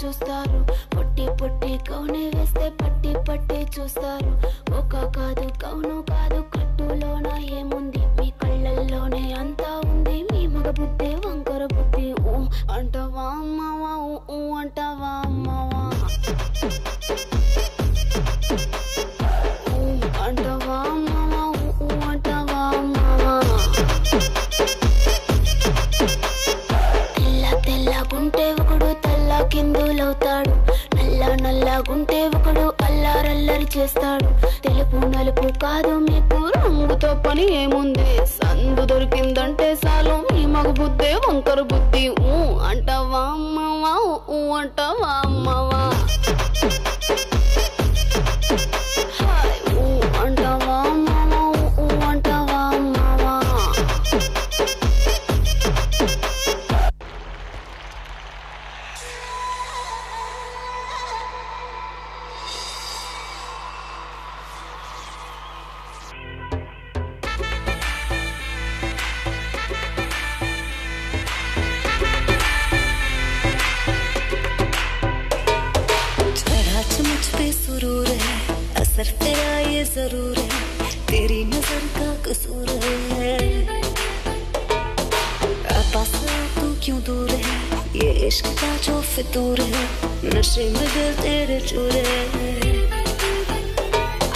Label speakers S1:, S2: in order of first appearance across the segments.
S1: చూస్తారు, పొట్టి పొట్టి కౌనే వేస్తే పట్టి పట్టి చూస్తారు. ఒక కాదు కౌను కాదు కట్టులోన ఏముంది, మీ కళ్ళల్లోనే అంతా ఉంది. మీ మగ బుద్ధి వంకర బుద్ధి. ఊ అంటావా అమ్మవా, ఊ అంటావా అమ్మవా, ఊ అంటావా అమ్మవా, ఊ అంటావా అమ్మవా. తెల్ల తెల్లగుంటే ఒకడు తెల్ల కిందులవుతాడు, నల్ల నల్లగుంటే ఒకడు అల్లారల్లరి చేస్తాడు. తెలుపు నలుపు కాదు మీకు రంగుతో పని ఏముంది, సందు దొరికిందంటే చాలు మీ మగ బుద్ధే వంకర బుద్ధి. ఊ అంటావా అమ్మవా, ఊ అంటావా అమ్మవా, ఊ అంటావా అమ్మవా, ఊ అంటావా అమ్మవా.
S2: मुझ पे सुरूर है, असर तेरा ये जरूर है, तेरी नजर का कसूर है। पास तू क्यों दूर है, ये इश्क का जो फितूर है, नशे में दिल तेरे चूर है।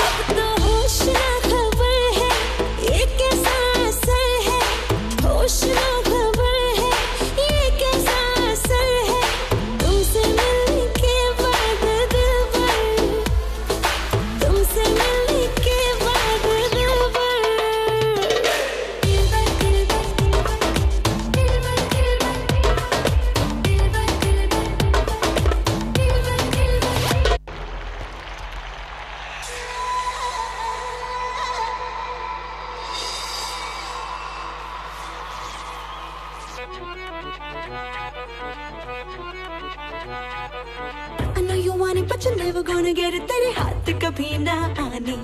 S2: अब तो होश ना खबर है, ये कैसा असर है, होश ना खबर है, ये कैसा असर है। तुमसे मिलने के बाद दिल भर, तुमसे मिलने के बाद दिल भर, दिल भर दिल भर दिल भर दिल भर दिल भर दिल भर दिल भर दिल भर। I know you want it but you're never gonna get it, तेरे हाथ कभी ना आने,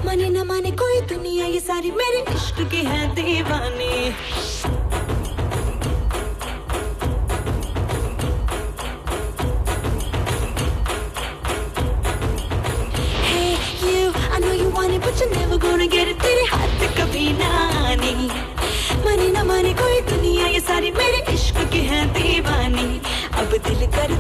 S2: माने ना माने कोई दुनिया ये सारी मेरे इश्क की है दीवानी। Hey you, I know you want it but you're never gonna get it, तेरे हाथ कभी ना आने, माने ना माने कोई दुनिया ये सारी मेरे इश्क की है दीवानी। अब दिल कर